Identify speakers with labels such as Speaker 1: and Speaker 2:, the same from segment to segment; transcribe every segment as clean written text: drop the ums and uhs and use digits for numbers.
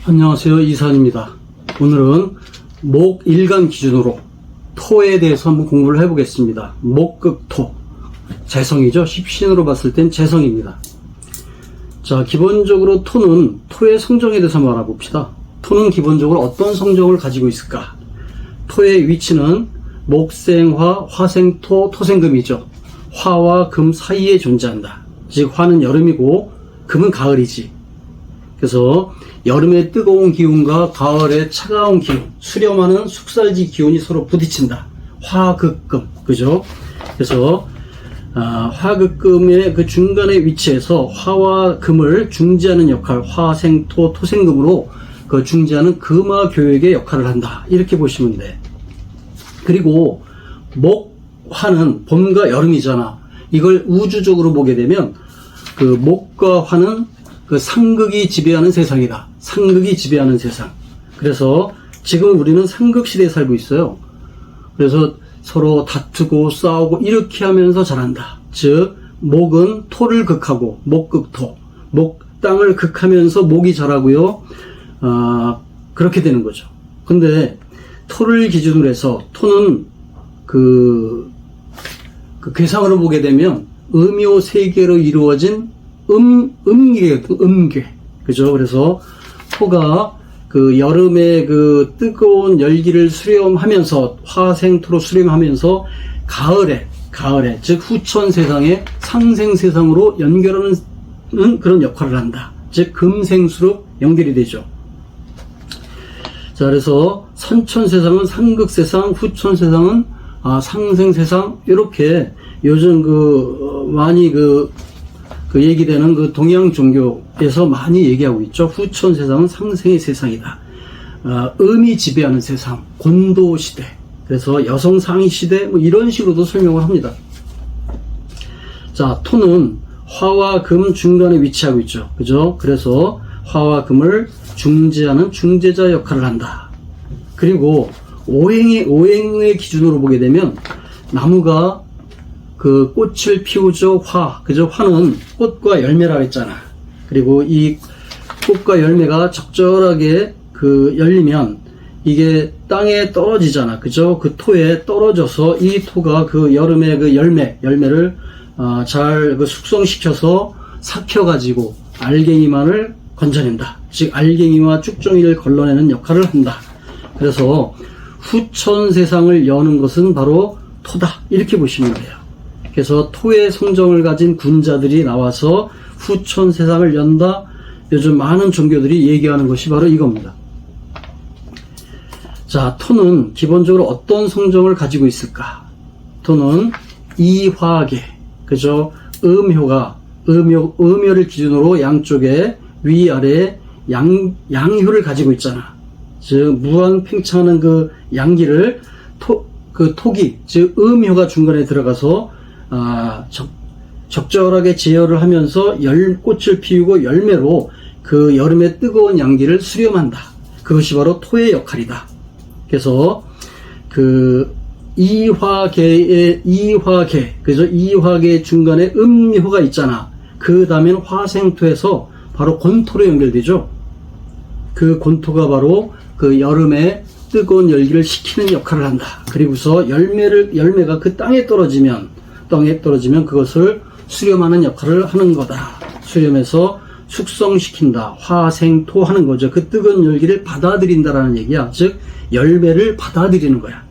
Speaker 1: 안녕하세요, 이산입니다. 오늘은 목 일간 기준으로 토에 대해서 한번 공부를 해보겠습니다. 목극토, 재성이죠. 십신으로 봤을 땐 재성입니다. 자, 기본적으로 토는 토의 성정에 대해서 한번 알아봅시다. 토는 기본적으로 어떤 성정을 가지고 있을까? 토의 위치는 목생화, 화생토, 토생금이죠. 화와 금 사이에 존재한다. 즉 화는 여름이고 금은 가을이지. 그래서 여름의 뜨거운 기운과 가을의 차가운 기운, 수렴하는 숙살지 기운이 서로 부딪힌다. 화극금, 그죠? 그래서 화극금의 그 중간에 위치해서 화와 금을 중지하는 역할, 화생토, 토생금으로 그 중지하는 금화교역의 역할을 한다. 이렇게 보시면 돼. 그리고 목화는 봄과 여름이잖아. 이걸 우주적으로 보게 되면 그 목과 화는 그 상극이 지배하는 세상이다. 상극이 지배하는 세상. 그래서 지금 우리는 상극 시대에 살고 있어요. 그래서 서로 다투고 싸우고 이렇게 하면서 자란다. 즉 목은 토를 극하고 목극토, 목 땅을 극하면서 목이 자라고요. 그렇게 되는 거죠. 근데 토를 기준으로 해서 토는 그 괴상으로 보게 되면 음요 세계로 이루어진 음괴. 그죠? 그래서 토가 그 여름에 그 뜨거운 열기를 수렴하면서 화생토로 수렴하면서 가을에 즉 후천 세상에 상생 세상으로 연결하는 그런 역할을 한다. 즉 금생수로 연결이 되죠. 자, 그래서 선천 세상은 상극 세상, 후천 세상은 상생 세상, 이렇게 요즘 많이 그 얘기되는 그 동양 종교에서 많이 얘기하고 있죠. 후천 세상은 상생의 세상이다. 음이 지배하는 세상, 곤도 시대. 그래서 여성 상위 시대, 뭐 이런 식으로도 설명을 합니다. 자, 토는 화와 금 중간에 위치하고 있죠. 그죠? 그래서 화와 금을 중재하는 중재자 역할을 한다. 그리고 오행의 기준으로 보게 되면 나무가 그 꽃을 피우죠. 그죠? 화는 꽃과 열매라고 했잖아. 그리고 이 꽃과 열매가 적절하게 그 열리면 이게 땅에 떨어지잖아. 그죠? 그 토에 떨어져서 이 토가 그 여름에 그 열매를 잘 그 숙성시켜서 삭혀가지고 알갱이만을 건져낸다. 즉 알갱이와 쭉정이를 걸러내는 역할을 한다. 그래서 후천 세상을 여는 것은 바로 토다. 이렇게 보시면 돼요. 그래서 토의 성정을 가진 군자들이 나와서 후천 세상을 연다. 요즘 많은 종교들이 얘기하는 것이 바로 이겁니다. 자, 토는 기본적으로 어떤 성정을 가지고 있을까? 토는 이화계, 그죠? 음효를 기준으로 양쪽에 위아래 양효를 가지고 있잖아. 즉 무한 팽창하는 그 양기를 토기, 즉 음효가 중간에 들어가서 적절하게 제어를 하면서 꽃을 피우고 열매로 그 여름의 뜨거운 양기를 수렴한다. 그것이 바로 토의 역할이다. 그래서 그 이화계, 그죠? 이화계 중간에 음효가 있잖아. 그 다음엔 화생토에서 바로 곤토로 연결되죠. 그 곤토가 바로 그 여름에 뜨거운 열기를 식히는 역할을 한다. 그리고서 열매가 그 땅에 떨어지면 그것을 수렴하는 역할을 하는 거다. 수렴해서 숙성시킨다. 화생토 하는 거죠. 그 뜨거운 열기를 받아들인다라는 얘기야. 즉 열매를 받아들이는 거야.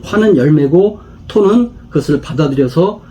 Speaker 1: 화는 열매고 토는 그것을 받아들여서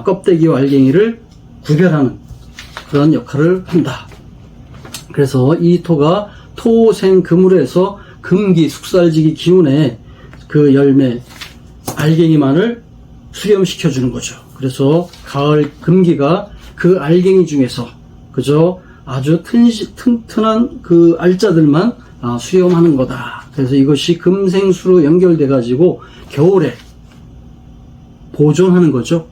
Speaker 1: 껍데기와 알갱이를 구별하는 그런 역할을 한다. 그래서 이 토가 토생금으로 해서 금기, 숙살지기 기운에 그 열매, 알갱이만을 수렴시켜주는 거죠. 그래서 가을 금기가 그 알갱이 중에서, 그죠? 아주 튼튼한 그 알짜들만 수렴하는 거다. 그래서 이것이 금생수로 연결돼가지고 겨울에 보존하는 거죠.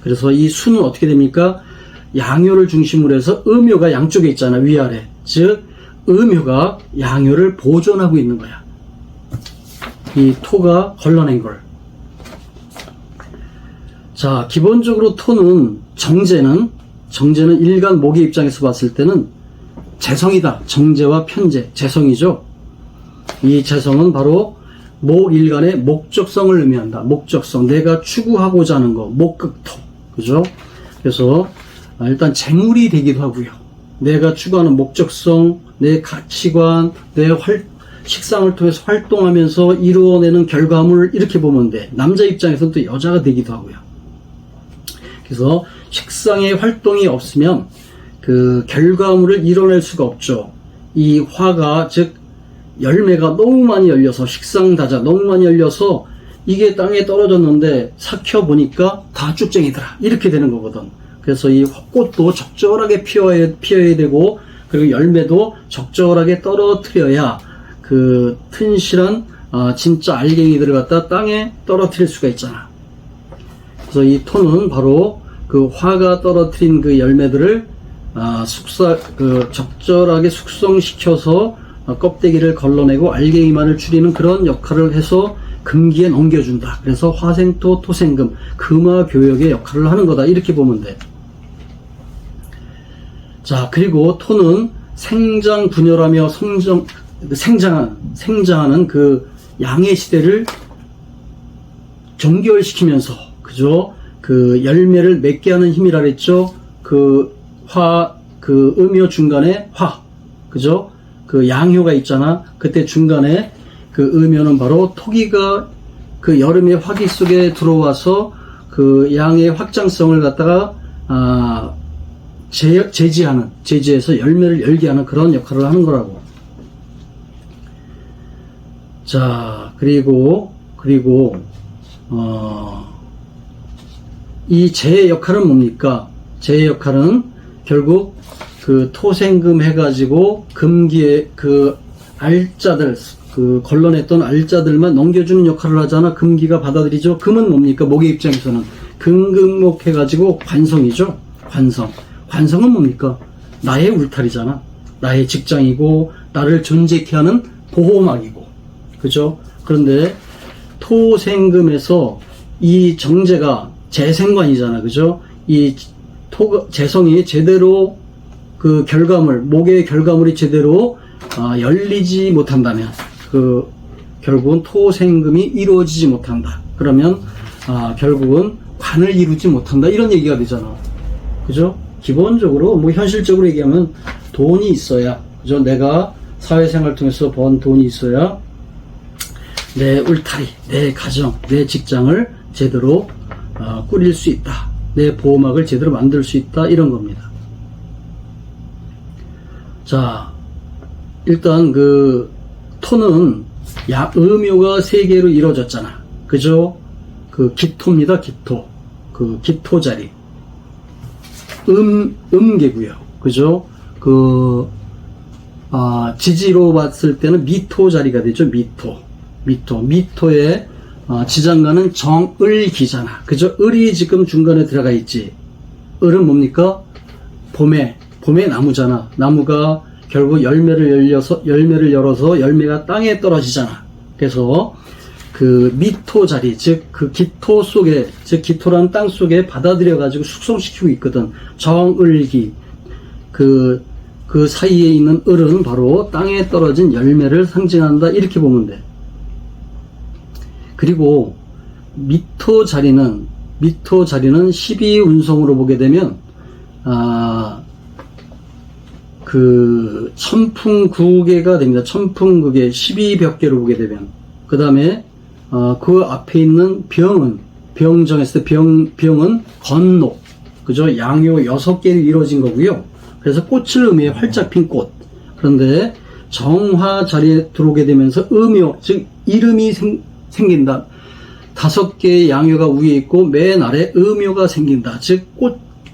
Speaker 1: 그래서 이 수는 어떻게 됩니까? 양효를 중심으로 해서 음효가 양쪽에 있잖아. 위아래. 즉 음효가 양효를 보존하고 있는 거야. 이 토가 걸러낸 걸. 자, 기본적으로 토는 정제는 일간 목의 입장에서 봤을 때는 재성이다. 정재와 편재, 재성이죠. 이 재성은 바로 목일간의 목적성을 의미한다. 목적성, 내가 추구하고자 하는 거, 목극토, 그죠? 그래서 일단 재물이 되기도 하고요. 내가 추구하는 목적성, 내 가치관, 내 식상을 통해서 활동하면서 이루어내는 결과물, 이렇게 보면 돼. 남자 입장에서는 또 여자가 되기도 하고요. 그래서 식상의 활동이 없으면 그 결과물을 이뤄낼 수가 없죠. 이 화가, 즉 열매가 너무 많이 열려서, 식상다자 너무 많이 열려서 이게 땅에 떨어졌는데 삭혀보니까 다 쭉쟁이더라, 이렇게 되는 거거든. 그래서 이 꽃도 적절하게 피어야 되고, 그리고 열매도 적절하게 떨어뜨려야 그 튼실한 진짜 알갱이들을 갖다 땅에 떨어뜨릴 수가 있잖아. 그래서 이 토는 바로 그 화가 떨어뜨린 그 열매들을 적절하게 숙성시켜서 껍데기를 걸러내고 알갱이만을 줄이는 그런 역할을 해서 금기에 넘겨준다. 그래서 화생토, 토생금, 금화교역의 역할을 하는 거다, 이렇게 보면 돼. 자, 그리고 토는 생장 분열하며 생장하는 그 양의 시대를 정결시키면서, 그죠? 그 열매를 맺게 하는 힘이라 그랬죠? 그 음요 중간에 화, 그죠? 그 양효가 있잖아. 그때 중간에 그 음요는 바로 토기가 그 여름의 화기 속에 들어와서 그 양의 확장성을 갖다가 제지해서 열매를 열게 하는 그런 역할을 하는 거라고. 자, 그리고 이 재의 역할은 뭡니까? 재의 역할은 결국 그 토생금 해가지고 금기에 그 알자들, 그 걸러냈던 알자들만 넘겨주는 역할을 하잖아. 금기가 받아들이죠. 금은 뭡니까? 목의 입장에서는 금금목 해가지고 관성이죠. 관성은 뭡니까? 나의 울타리잖아. 나의 직장이고 나를 존재케 하는 보호막이고, 그죠? 그런데 토생금에서 이 정제가 재생관이잖아, 그죠? 이 재성이 제대로 그 결과물, 목의 결과물이 제대로 열리지 못한다면, 그 결국은 토생금이 이루어지지 못한다. 그러면 결국은 관을 이루지 못한다, 이런 얘기가 되잖아, 그죠? 기본적으로 뭐 현실적으로 얘기하면 돈이 있어야, 그죠? 내가 사회생활 통해서 번 돈이 있어야 내 울타리, 내 가정, 내 직장을 제대로 꾸릴 수 있다. 내 보호막을 제대로 만들 수 있다, 이런 겁니다. 자, 일단 그 토는 음요가 3개로 이루어졌잖아, 그죠? 그 기토입니다. 기토, 그 기토 자리, 음계고요, 그죠? 그 지지로 봤을 때는 미토 자리가 되죠. 미토의 지장간은 정을기잖아, 그죠? 을이 지금 중간에 들어가 있지. 을은 뭡니까? 봄의 나무잖아. 나무가 결국 열매를 열어서 열매가 땅에 떨어지잖아. 그래서 그 미토 자리, 즉 그 기토 속에, 즉 기토라는 땅 속에 받아들여 가지고 숙성시키고 있거든. 정을기, 그 사이에 있는 을은 바로 땅에 떨어진 열매를 상징한다, 이렇게 보면 돼. 그리고 미토 자리는 12운성으로 보게 되면 그 천풍구계가 됩니다. 천풍구계 12벽계로 보게 되면, 그 다음에 그 앞에 있는 병정했을 때 병은 건록, 그죠? 양요 6개로 이루어진 거고요. 그래서 꽃을 의미해 활짝 핀 꽃. 그런데 정화 자리에 들어오게 되면서 음요, 즉 이름이 생긴다. 5개의 양요가 위에 있고 맨 아래 음요가 생긴다. 즉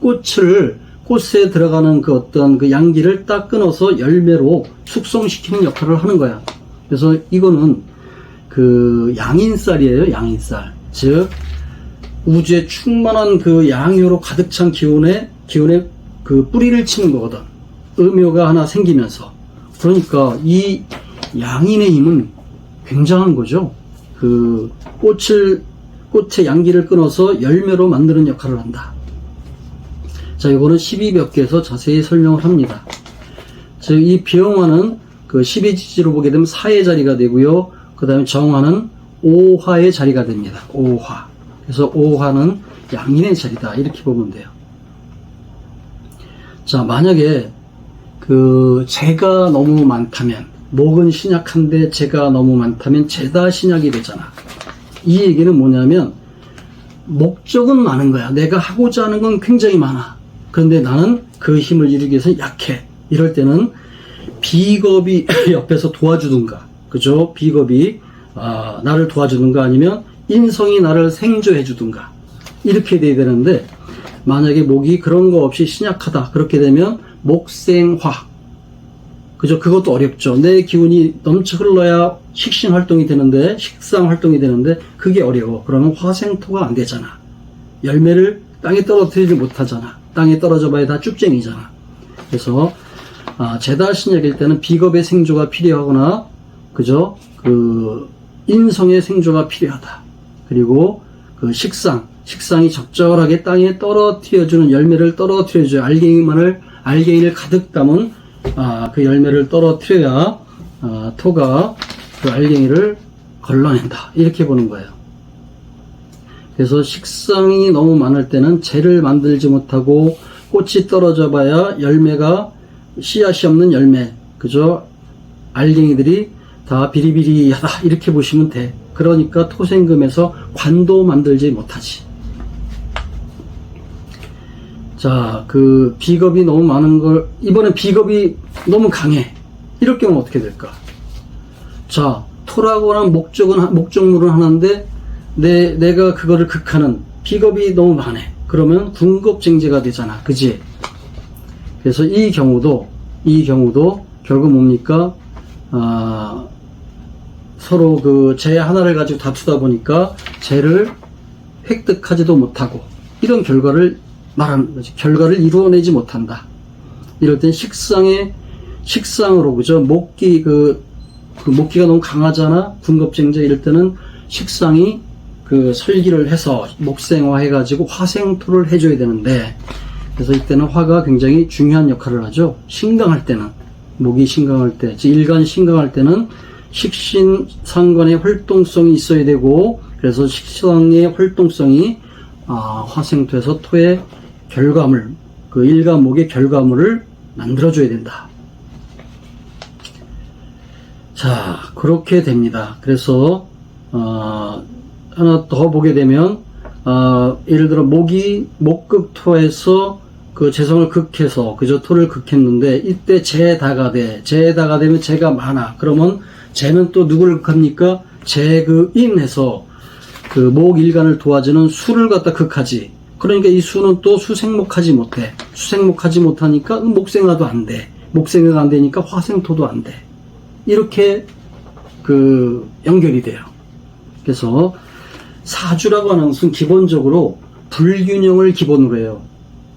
Speaker 1: 꽃에 들어가는 그 어떤 그 양기를 딱 끊어서 열매로 숙성시키는 역할을 하는 거야. 그래서 이거는 그 양인살이에요. 양인살. 즉 우주에 충만한 그 양요로 가득 찬 기운에 그 뿌리를 치는 거거든. 음요가 하나 생기면서. 그러니까 이 양인의 힘은 굉장한 거죠. 그 꽃의 양기를 끊어서 열매로 만드는 역할을 한다. 자, 이거는 12몇 개에서 자세히 설명을 합니다. 즉 이 병화는 그 12지지로 보게 되면 사의 자리가 되고요. 그 다음에 정화는 오화의 자리가 됩니다. 오화. 그래서 오화는 양인의 자리다. 이렇게 보면 돼요. 자, 만약에 그 재가 너무 많다면, 목은 신약한데 재가 너무 많다면 재다 신약이 되잖아. 이 얘기는 뭐냐면 목적은 많은 거야. 내가 하고자 하는 건 굉장히 많아. 그런데 나는 그 힘을 이루기 위해서 약해. 이럴 때는 비겁이 옆에서 도와주든가, 그죠? 비겁이 나를 도와주든가 아니면 인성이 나를 생조해 주든가 이렇게 돼야 되는데, 만약에 목이 그런 거 없이 신약하다 그렇게 되면 목생화, 그죠? 그것도 어렵죠. 내 기운이 넘쳐 흘러야 식신 활동이 되는데, 식상 활동이 되는데 그게 어려워. 그러면 화생토가 안 되잖아. 열매를 땅에 떨어뜨리지 못하잖아. 땅에 떨어져 봐야 다 쭉쟁이잖아. 그래서 재다 신약일 때는 비겁의 생조가 필요하거나, 그죠? 그 인성의 생조가 필요하다. 그리고 그 식상이 적절하게 땅에 떨어뜨려주는, 열매를 떨어뜨려줘야, 알갱이를 가득 담은 그 열매를 떨어뜨려야 토가 그 알갱이를 걸러낸다. 이렇게 보는 거예요. 그래서 식상이 너무 많을 때는 재를 만들지 못하고 꽃이 떨어져 봐야 열매가, 씨앗이 없는 열매, 그죠? 알갱이들이 다 비리비리하다. 이렇게 보시면 돼. 그러니까 토생금에서 관도 만들지 못하지. 자, 그 비겁이 너무 많은 걸, 이번에 비겁이 너무 강해. 이럴 경우 어떻게 될까? 자, 토라고는 목적물은 하나인데 내가 그거를 극하는 비겁이 너무 많네. 그러면 군겁쟁제가 되잖아. 그지? 그래서 이 경우도 결국 뭡니까? 서로 그 재 하나를 가지고 다투다 보니까 재를 획득하지도 못하고, 이런 결과를 말하는 거지. 결과를 이루어내지 못한다. 이럴 땐 식상으로, 그죠? 목기가 너무 강하잖아. 군겁쟁제. 이럴 때는 식상이 그 설기를 해서 목생화 해가지고 화생토를 해줘야 되는데, 그래서 이때는 화가 굉장히 중요한 역할을 하죠. 신강할 때는, 목이 신강할 때, 즉 일간 신강할 때는 식신상관의 활동성이 있어야 되고, 그래서 식상의 활동성이 화생토에서 토의 결과물, 그 일간목의 결과물을 만들어줘야 된다. 자, 그렇게 됩니다. 그래서 하나 더 보게 되면, 예를 들어 목극토에서 그 재성을 극해서, 그저 토를 극했는데, 이때 재다가 되면 재가 많아. 그러면 재는 또 누구를 극합니까? 재그인해서 그 목일간을 도와주는 수를 갖다 극하지. 그러니까 이 수는 또 수생목하지 못해. 수생목하지 못하니까 목생화도 안 돼. 목생화가 안 되니까 화생토도 안 돼. 이렇게 그 연결이 돼요. 그래서 사주라고 하는 것은 기본적으로 불균형을 기본으로 해요.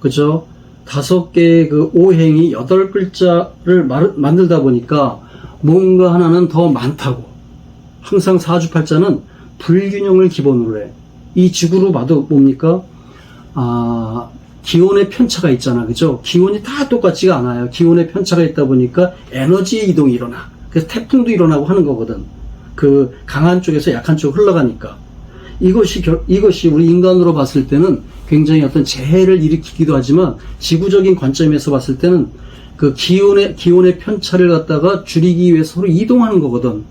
Speaker 1: 그죠? 5개의 그 오행이 8글자를 만들다 보니까 뭔가 하나는 더 많다고. 항상 사주팔자는 불균형을 기본으로 해. 이 지구로 봐도 뭡니까? 기온의 편차가 있잖아. 그죠? 기온이 다 똑같지가 않아요. 기온의 편차가 있다 보니까 에너지의 이동이 일어나. 그래서 태풍도 일어나고 하는 거거든. 그 강한 쪽에서 약한 쪽으로 흘러가니까. 이것이 우리 인간으로 봤을 때는 굉장히 어떤 재해를 일으키기도 하지만, 지구적인 관점에서 봤을 때는 그 기온의 편차를 갖다가 줄이기 위해서 서로 이동하는 거거든.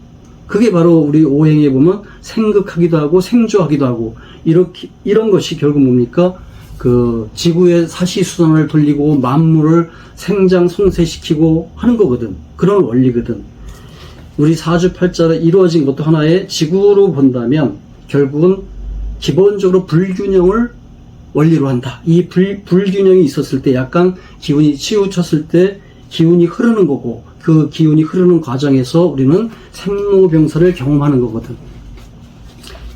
Speaker 1: 그게 바로 우리 오행에 보면 생극하기도 하고 생조하기도 하고, 이런 것이 결국 뭡니까? 그 지구의 사시수단을 돌리고 만물을 생장 성세시키고 하는 거거든. 그런 원리거든. 우리 사주팔자로 이루어진 것도 하나의 지구로 본다면 결국은 기본적으로 불균형을 원리로 한다. 이 불균형이 있었을 때, 약간 기운이 치우쳤을 때 기운이 흐르는 거고, 그 기운이 흐르는 과정에서 우리는 생로병사를 경험하는 거거든.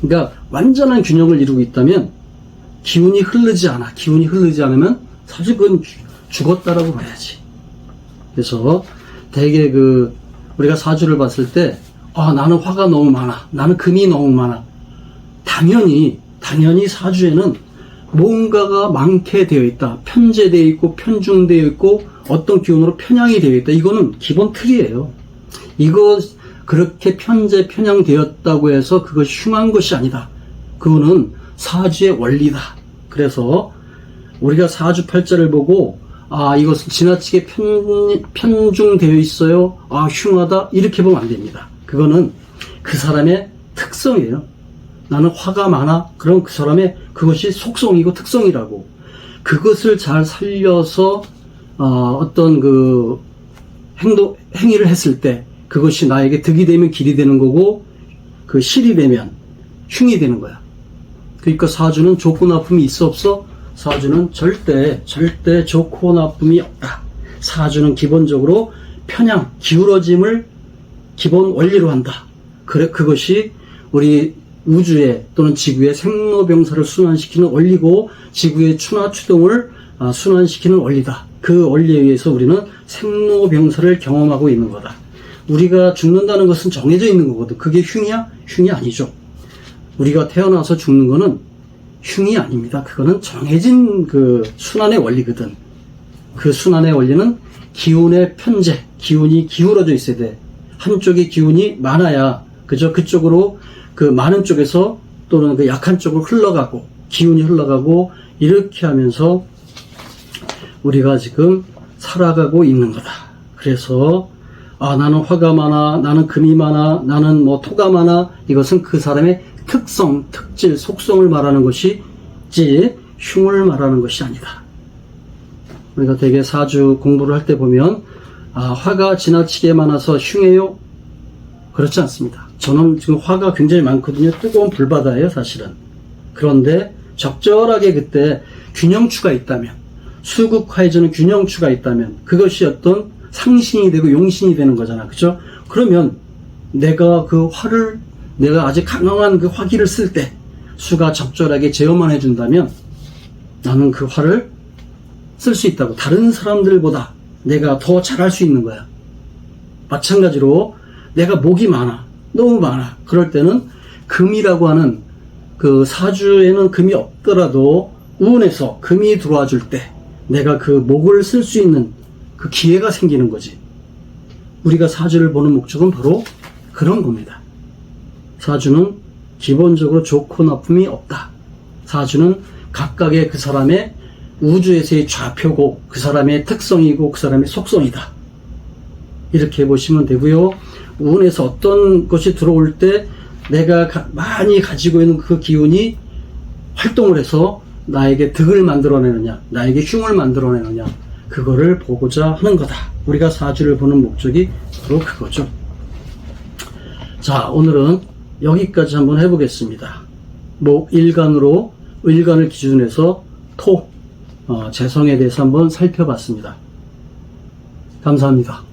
Speaker 1: 그러니까 완전한 균형을 이루고 있다면 기운이 흐르지 않으면 사실 그건 죽었다라고 봐야지. 그래서 대개 우리가 사주를 봤을 때, 나는 화가 너무 많아, 나는 금이 너무 많아. 당연히 사주에는 뭔가가 많게 되어 있다. 편제되어 있고 편중되어 있고 어떤 기운으로 편향이 되어 있다. 이거는 기본 틀이에요. 이거 그렇게 편향되었다고 해서 그것이 흉한 것이 아니다. 그거는 사주의 원리다. 그래서 우리가 사주팔자를 보고 이것은 지나치게 편중되어 있어요. 흉하다. 이렇게 보면 안 됩니다. 그거는 그 사람의 특성이에요. 나는 화가 많아. 그럼 그 사람의 그것이 속성이고 특성이라고. 그것을 잘 살려서 어떤 그 행위를 했을 때 그것이 나에게 득이 되면 길이 되는 거고 그 실이 되면 흉이 되는 거야. 그러니까 사주는 좋고 나쁨이 있어 없어? 사주는 절대 좋고 나쁨이 없다. 사주는 기본적으로 편향, 기울어짐을 기본 원리로 한다. 그것이 우리 우주의 또는 지구의 생로병사를 순환시키는 원리고 지구의 추나 추동을 순환시키는 원리다. 그 원리에 의해서 우리는 생로병사를 경험하고 있는 거다. 우리가 죽는다는 것은 정해져 있는 거거든. 그게 흉이야? 흉이 아니죠. 우리가 태어나서 죽는 거는 흉이 아닙니다. 그거는 정해진 그 순환의 원리거든. 그 순환의 원리는 기운의 편재, 기운이 기울어져 있어야 돼. 한쪽의 기운이 많아야 그쪽으로 그 많은 쪽에서 또는 그 약한 쪽으로 흘러가고 기운이 흘러가고 이렇게 하면서 우리가 지금 살아가고 있는 거다. 그래서 나는 화가 많아, 나는 금이 많아, 나는 뭐 토가 많아. 이것은 그 사람의 특성, 특질, 속성을 말하는 것이지 흉을 말하는 것이 아니다. 우리가 되게 사주 공부를 할 때 보면 화가 지나치게 많아서 흉해요? 그렇지 않습니다. 저는 지금 화가 굉장히 많거든요. 뜨거운 불바다예요, 사실은. 그런데 적절하게 그때 균형추가 있다면, 수국화해주는 균형추가 있다면 그것이 어떤 상신이 되고 용신이 되는 거잖아. 그죠? 그러면 내가 그 화를, 내가 아주 강한 그 화기를 쓸 때 수가 적절하게 제어만 해준다면 나는 그 화를 쓸 수 있다고. 다른 사람들보다 내가 더 잘할 수 있는 거야. 마찬가지로 내가 목이 많아. 너무 많아. 그럴 때는 금이라고 하는 그 사주에는 금이 없더라도 운에서 금이 들어와 줄 때 내가 그 목을 쓸 수 있는 그 기회가 생기는 거지. 우리가 사주를 보는 목적은 바로 그런 겁니다. 사주는 기본적으로 좋고 나쁨이 없다. 사주는 각각의 그 사람의 우주에서의 좌표고 그 사람의 특성이고 그 사람의 속성이다. 이렇게 보시면 되고요. 운에서 어떤 것이 들어올 때 내가 많이 가지고 있는 그 기운이 활동을 해서 나에게 득을 만들어내느냐, 나에게 흉을 만들어내느냐, 그거를 보고자 하는 거다. 우리가 사주를 보는 목적이 바로 그거죠. 자, 오늘은 여기까지 한번 해보겠습니다. 일간으로, 일간을 기준으로 해서 재성에 대해서 한번 살펴봤습니다. 감사합니다.